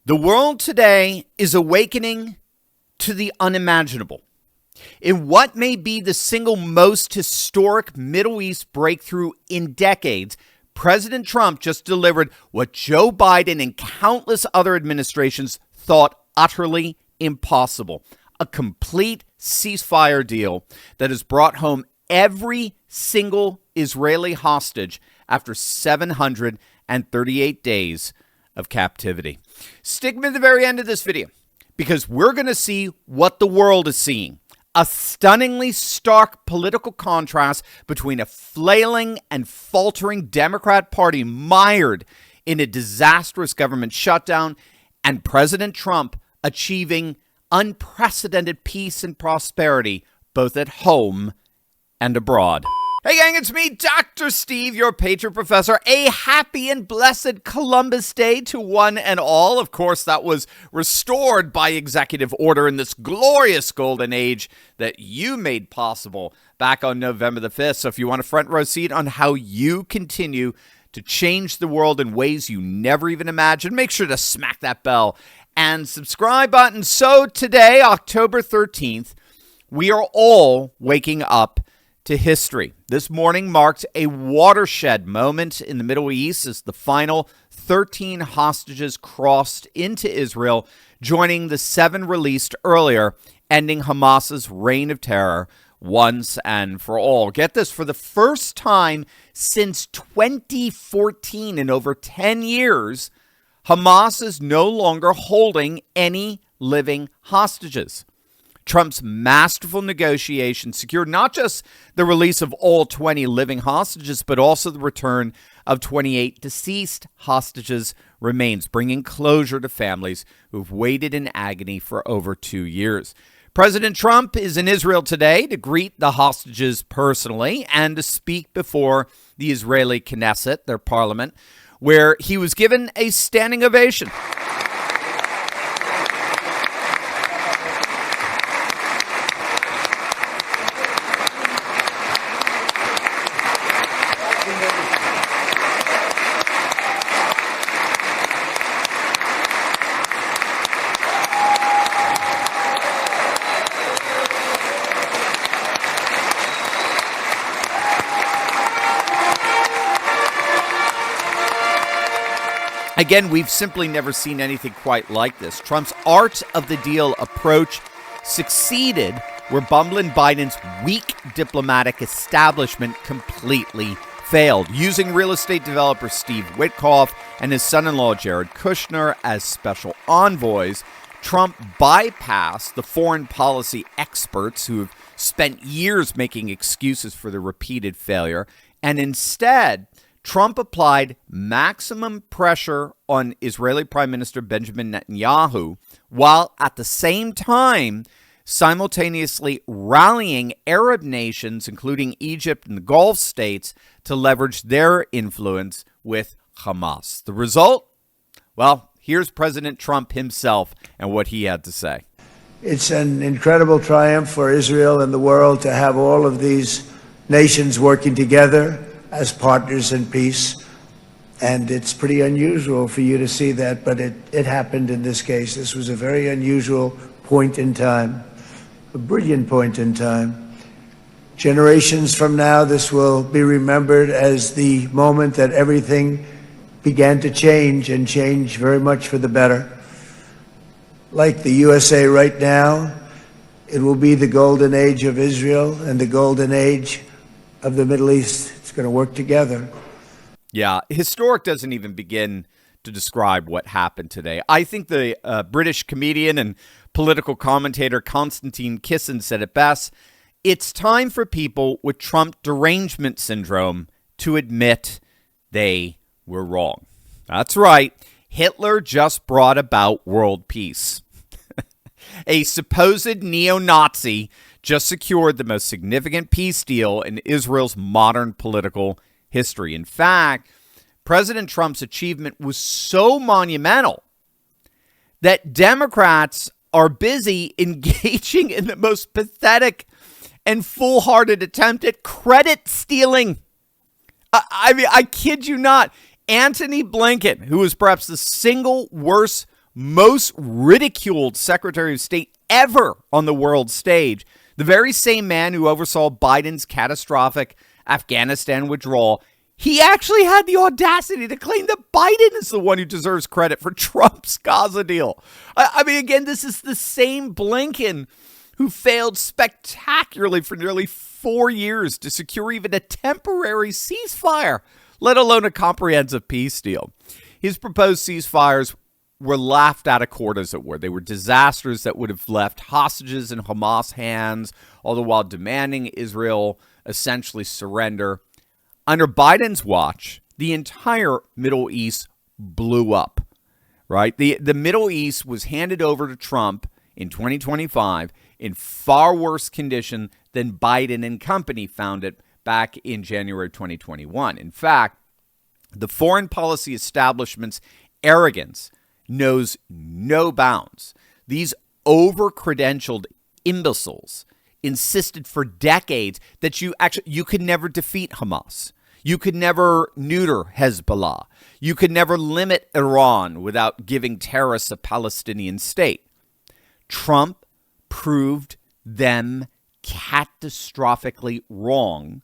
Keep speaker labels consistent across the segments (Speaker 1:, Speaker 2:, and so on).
Speaker 1: The world today is awakening to the unimaginable. In what may be the single most historic Middle East breakthrough in decades, President Trump just delivered what Joe Biden and countless other administrations thought utterly impossible: a complete ceasefire deal that has brought home every single Israeli hostage after 738 days of captivity. Stick with the very end of this video, because we're going to see what the world is seeing. A stunningly stark political contrast between a flailing and faltering Democrat Party mired in a disastrous government shutdown and President Trump achieving unprecedented peace and prosperity both at home and abroad. Hey gang, it's me, Dr. Steve, your Patriot Professor. A happy and blessed Columbus Day to one and all. Of course, that was restored by executive order in this glorious golden age that you made possible back on November the 5th. So if you want a front row seat on how you continue to change the world in ways you never even imagined, make sure to smack that bell and subscribe button. So today, October 13th, we are all waking up to history. This morning marked a watershed moment in the Middle East as the final 13 hostages crossed into Israel, joining the 7 released earlier, ending Hamas's reign of terror once and for all. Get this, for the first time since 2014, in over 10 years, Hamas is no longer holding any living hostages. Trump's masterful negotiation secured not just the release of all 20 living hostages, but also the return of 28 deceased hostages' remains, bringing closure to families who've waited in agony for over 2 years. President Trump is in Israel today to greet the hostages personally and to speak before the Israeli Knesset, their parliament, where he was given a standing ovation. Again, we've simply never seen anything quite like this. Trump's art of the deal approach succeeded where Bumblin' Biden's weak diplomatic establishment completely failed. Using real estate developer Steve Witkoff and his son-in-law Jared Kushner as special envoys, Trump bypassed the foreign policy experts who have spent years making excuses for the repeated failure, and instead Trump applied maximum pressure on Israeli Prime Minister Benjamin Netanyahu, while at the same time simultaneously rallying Arab nations, including Egypt and the Gulf states, to leverage their influence with Hamas. The result? Well, here's President Trump himself and what he had to say.
Speaker 2: It's an incredible triumph for Israel and the world to have all of these nations working together as partners in peace. And it's pretty unusual for you to see that, but it happened in this case. This was a very unusual point in time, a brilliant point in time. Generations from now, this will be remembered as the moment that everything began to change, and change very much for the better. Like the USA right now, it will be the golden age of Israel and the golden age of the Middle East. It's going to work together.
Speaker 1: Yeah, historic doesn't even begin to describe what happened today. I think the British comedian and political commentator Konstantin Kisin said it best. It's time for people with Trump derangement syndrome to admit they were wrong. That's right. Hitler just brought about world peace. A supposed neo-Nazi just secured the most significant peace deal in Israel's modern political history. In fact, President Trump's achievement was so monumental that Democrats are busy engaging in the most pathetic and foolhardy attempt at credit stealing. I mean, I kid you not. Antony Blinken, who is perhaps the single worst most ridiculed Secretary of State ever on the world stage, the very same man who oversaw Biden's catastrophic Afghanistan withdrawal, he actually had the audacity to claim that Biden is the one who deserves credit for Trump's Gaza deal. I mean, again, this is the same Blinken who failed spectacularly for nearly 4 years to secure even a temporary ceasefire, let alone a comprehensive peace deal. His proposed ceasefires were laughed out of court, as it were. They were disasters that would have left hostages in Hamas' hands, all the while demanding Israel essentially surrender. Under Biden's watch, the entire Middle East blew up, right? The Middle East was handed over to Trump in 2025 in far worse condition than Biden and company found it back in January 2021. In fact, the foreign policy establishment's arrogance knows no bounds. These over-credentialed imbeciles insisted for decades that you could never defeat Hamas. You could never neuter Hezbollah. You could never limit Iran without giving terrorists a Palestinian state. Trump proved them catastrophically wrong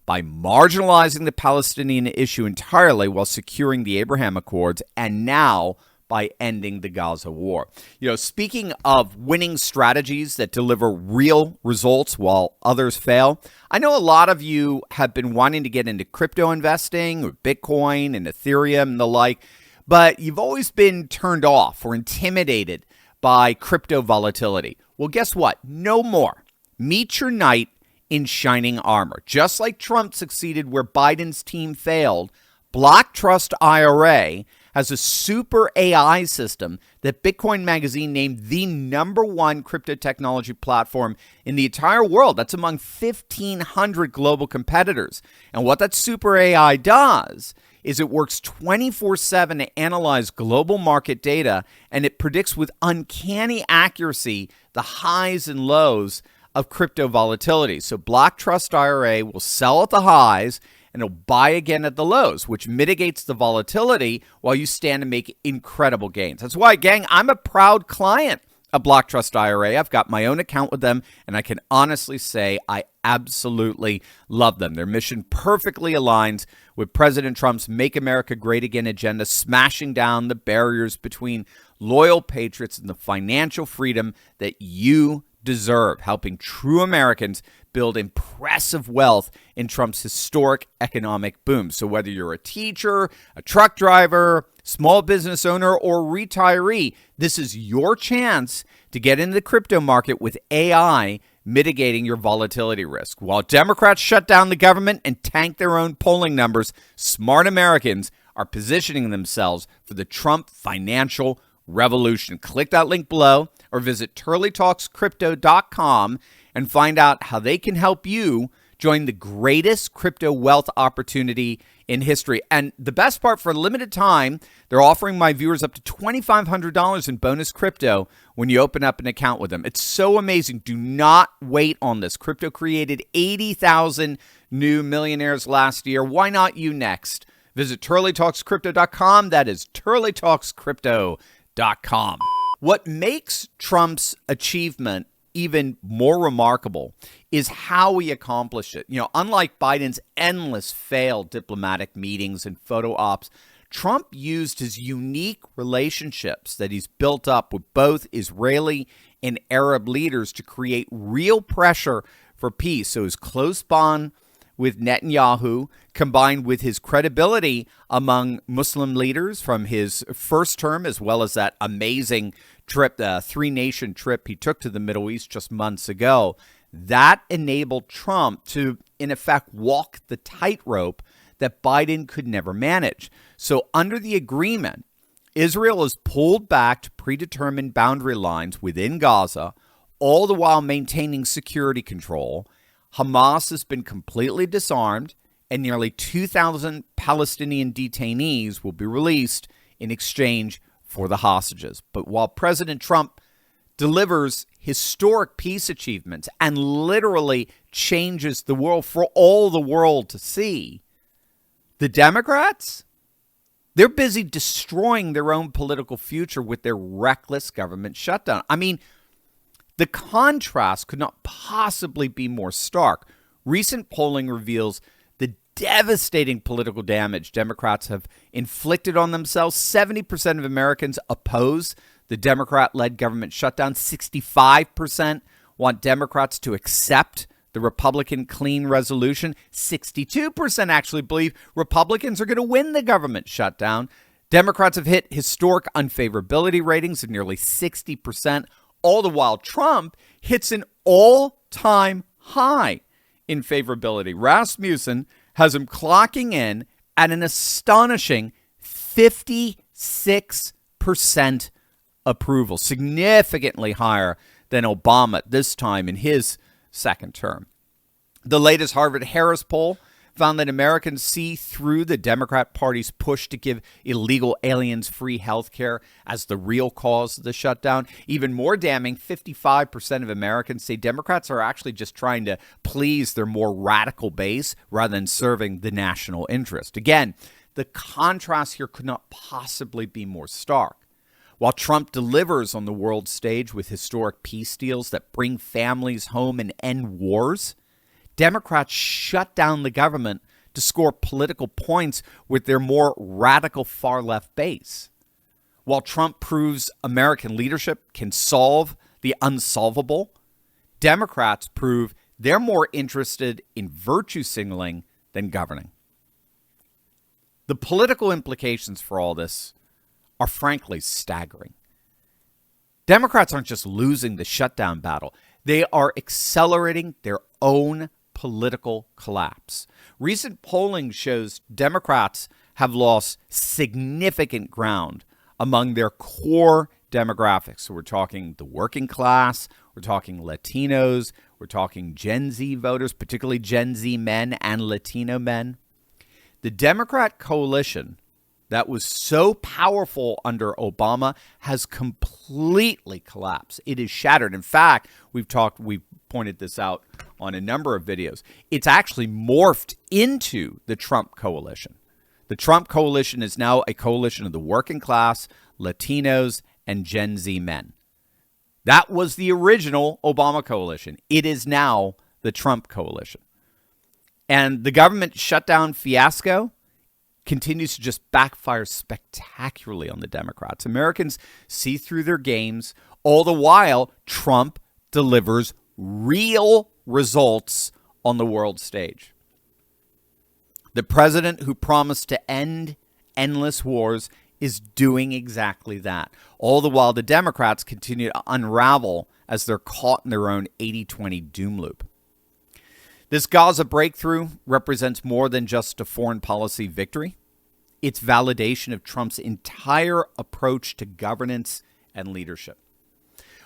Speaker 1: by marginalizing the Palestinian issue entirely while securing the Abraham Accords, and now by ending the Gaza war. You know, speaking of winning strategies that deliver real results while others fail, I know a lot of you have been wanting to get into crypto investing or Bitcoin and Ethereum and the like, but you've always been turned off or intimidated by crypto volatility. Well, guess what? No more. Meet your knight in shining armor. Just like Trump succeeded where Biden's team failed, Block Trust IRA has a super AI system that Bitcoin Magazine named the #1 crypto technology platform in the entire world. That's among 1,500 global competitors. And what that super AI does is it works 24/7 to analyze global market data, and it predicts with uncanny accuracy the highs and lows of crypto volatility. So Block Trust IRA will sell at the highs and it'll buy again at the lows, which mitigates the volatility while you stand and make incredible gains. That's why, gang, I'm a proud client of Block Trust IRA. I've got my own account with them, and I can honestly say I absolutely love them. Their mission perfectly aligns with President Trump's Make America Great Again agenda, smashing down the barriers between loyal patriots and the financial freedom that you deserve, helping true Americans build impressive wealth in Trump's historic economic boom. So whether you're a teacher, a truck driver, small business owner, or retiree, this is your chance to get into the crypto market with AI mitigating your volatility risk. While Democrats shut down the government and tank their own polling numbers, smart Americans are positioning themselves for the Trump financial revolution. Click that link below or visit turleytalkscrypto.com and find out how they can help you join the greatest crypto wealth opportunity in history. And the best part, for a limited time, they're offering my viewers up to $2,500 in bonus crypto when you open up an account with them. It's so amazing. Do not wait on this. Crypto created 80,000 new millionaires last year. Why not you next? Visit turleytalkscrypto.com. That is turleytalkscrypto.com. What makes Trump's achievement even more remarkable is how he accomplished it. You know, unlike Biden's endless failed diplomatic meetings and photo ops, Trump used his unique relationships that he's built up with both Israeli and Arab leaders to create real pressure for peace. So his close bond with Netanyahu, combined with his credibility among Muslim leaders from his first term, as well as that amazing trip, the three-nation trip he took to the Middle East just months ago, that enabled Trump to, in effect, walk the tightrope that Biden could never manage. So under the agreement, Israel is pulled back to predetermined boundary lines within Gaza, all the while maintaining security control. Hamas has been completely disarmed, and nearly 2,000 Palestinian detainees will be released in exchange for the hostages. But while President Trump delivers historic peace achievements and literally changes the world for all the world to see, the Democrats, They're busy destroying their own political future with their reckless government shutdown. I mean, the contrast could not possibly be more stark. Recent polling reveals the devastating political damage Democrats have inflicted on themselves. 70% of Americans oppose the Democrat-led government shutdown. 65% want Democrats to accept the Republican clean resolution. 62% actually believe Republicans are going to win the government shutdown. Democrats have hit historic unfavorability ratings of nearly 60%, all the while Trump hits an all-time high in favorability. Rasmussen has him clocking in at an astonishing 56% approval, significantly higher than Obama at this time in his second term. The latest Harvard-Harris poll found that Americans see through the Democrat Party's push to give illegal aliens free health care as the real cause of the shutdown. Even more damning, 55% of Americans say Democrats are actually just trying to please their more radical base rather than serving the national interest. Again, the contrast here could not possibly be more stark. While Trump delivers on the world stage with historic peace deals that bring families home and end wars, Democrats shut down the government to score political points with their more radical far-left base. While Trump proves American leadership can solve the unsolvable, Democrats prove they're more interested in virtue signaling than governing. The political implications for all this are frankly staggering. Democrats aren't just losing the shutdown battle. They are accelerating their own political collapse. Recent polling shows Democrats have lost significant ground among their core demographics. So we're talking the working class, we're talking Latinos, we're talking Gen Z voters, particularly Gen Z men and Latino men. The Democrat coalition that was so powerful under Obama has completely collapsed. It is shattered. In fact, we've pointed this out on a number of videos. It's actually morphed into the Trump coalition. The Trump coalition is now a coalition of the working class, Latinos, and Gen Z men. That was the original Obama coalition. It is now the Trump coalition. And the government shutdown fiasco continues to just backfire spectacularly on the Democrats. Americans see through their games, all the while Trump delivers real results on the world stage. The president who promised to end endless wars is doing exactly that, all the while the Democrats continue to unravel as they're caught in their own 80-20 doom loop. This Gaza breakthrough represents more than just a foreign policy victory. It's validation of Trump's entire approach to governance and leadership.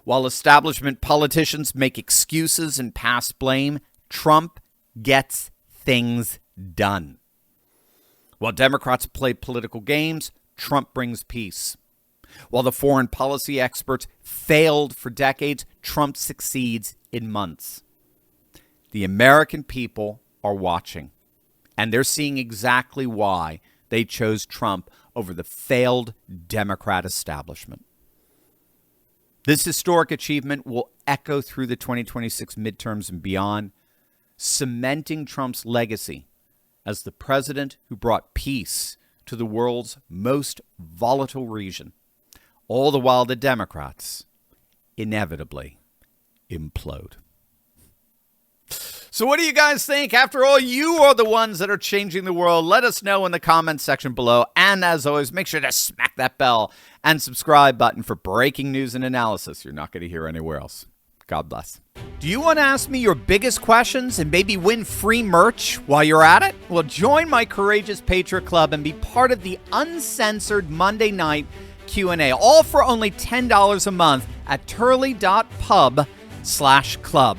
Speaker 1: While establishment politicians make excuses and pass blame, Trump gets things done. While Democrats play political games, Trump brings peace. While the foreign policy experts failed for decades, Trump succeeds in months. The American people are watching, and they're seeing exactly why they chose Trump over the failed Democrat establishment. This historic achievement will echo through the 2026 midterms and beyond, cementing Trump's legacy as the president who brought peace to the world's most volatile region, all the while the Democrats inevitably implode. So what do you guys think? After all, you are the ones that are changing the world. Let us know in the comments section below. And as always, make sure to smack that bell and subscribe button for breaking news and analysis you're not going to hear anywhere else. God bless. Do you want to ask me your biggest questions and maybe win free merch while you're at it? Well, join my Courageous Patriot Club and be part of the uncensored Monday night Q&A, all for only $10 a month at turley.pub/club.